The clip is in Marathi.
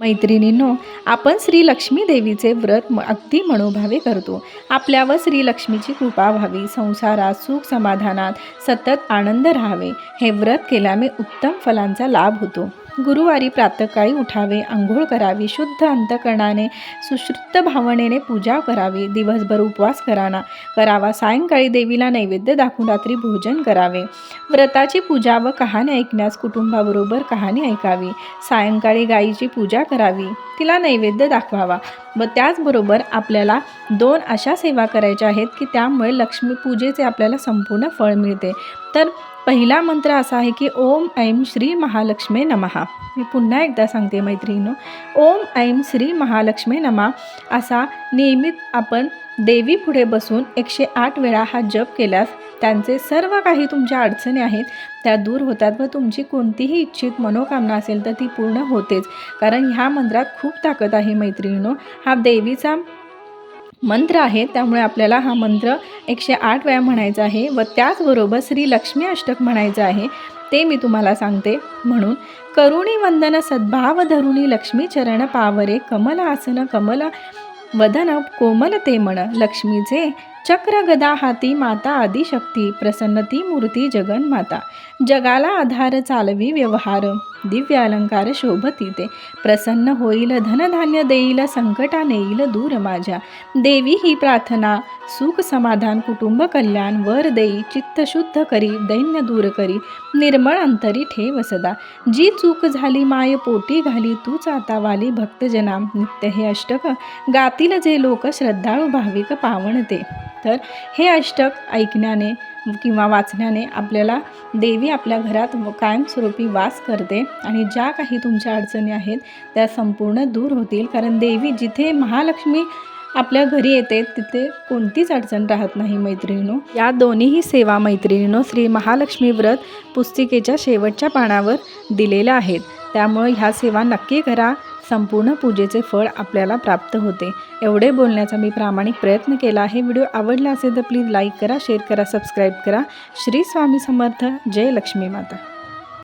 मैत्रिणींनो, आपण श्री लक्ष्मी देवीचे व्रत अगदी मनोभावे करतो. आपल्यावर श्री लक्ष्मीची कृपा व्हावी, संसारात सुख समाधानात सतत आनंद राहावे, हे व्रत केल्याने उत्तम फलांचा लाभ होतो. गुरुवारी प्रातःकाळी उठावे, अंघोळ करावी, शुद्ध अंतकरणाने सुश्रुत भावनेने पूजा करावी, दिवसभर उपवास करावा, सायंकाळी देवीला नैवेद्य दाखवून रात्री भोजन करावे. व्रताची पूजा व कहाणी ऐकण्यास कुटुंबाबरोबर कहाणी ऐकावी. सायंकाळी गायीची पूजा करावी, तिला नैवेद्य दाखवावा व त्याचबरोबर आपल्याला 2 अशा सेवा करायच्या आहेत की त्यामुळे लक्ष्मी पूजेचे आपल्याला संपूर्ण फळ मिळते. तर पहिला मंत्र असा आहे की ओम ऐं श्री महालक्ष्मी नमः. मी पुन्हा एकदा सांगते मैत्रिणींनो, ओम ऐं श्री महालक्ष्मी नमः असा नियमित आपण देवी पुढे बसून 108 वेळा हा जप केल्यास त्यांचे सर्व काही तुमच्या अडचणी आहेत त्या दूर होतात व तुमची कोणतीही इच्छित मनोकामना असेल तर ती पूर्ण होतेच. कारण ह्या मंत्रात खूप ताकद आहे मैत्रिणींनो. हा देवीचा मंत्र आहे, त्यामुळे आपल्याला हा मंत्र 108 वेळा म्हणायचा आहे व त्याचबरोबर श्री लक्ष्मी अष्टक म्हणायचं आहे. ते मी तुम्हाला सांगते. म्हणून करुणी वंदन सद्भाव धरुणी लक्ष्मी चरण पावरे, कमल आसन कमल वदन कोमल ते मन, लक्ष्मीचे चक्र गदा हाती माता आदिशक्ती, प्रसन्नती मूर्ती जगन्माता, जगाला आधार चालवी व्यवहार, दिव्य अलंकार शोभती ते, प्रसन्न होईल धनधान्य देईल संकटा नेईल दूर माझ्या, देवी ही प्रार्थना सुख समाधान कुटुंब कल्याण वर देई, चित्त शुद्ध करी दैन्य दूर करी, निर्मळ अंतरी ठेव सदा, जी चूक झाली माय पोटी घाली, तूच आता वाली भक्तजना, नित्य हे अष्टक गातील जे लोक श्रद्धाळू भाविक पावणते. तर हे अष्टक ऐकण्याने किंवा वाचण्याने आपल्याला देवी आपल्या घरात कायमस्वरूपी वास करते आणि ज्या काही तुमच्या अडचणी आहेत त्या संपूर्ण दूर होतील. कारण देवी जिथे महालक्ष्मी आपल्या घरी येते तिथे कोणतीच अडचण राहत नाही मैत्रिणींनो. या दोन्हीही सेवा मैत्रिणींनो श्री महालक्ष्मी व्रत पुस्तिकेच्या शेवटच्या पानावर दिलेल्या आहेत. त्यामुळे ह्या सेवा नक्की करा, संपूर्ण पूजेचे फळ आपल्याला प्राप्त होते. एवढे बोलण्याचा मी प्रामाणिक प्रयत्न केला आहे. व्हिडिओ आवडला असेल तर प्लीज लाईक करा, शेअर करा, सबस्क्राईब करा. श्री स्वामी समर्थ. जय लक्ष्मी माता.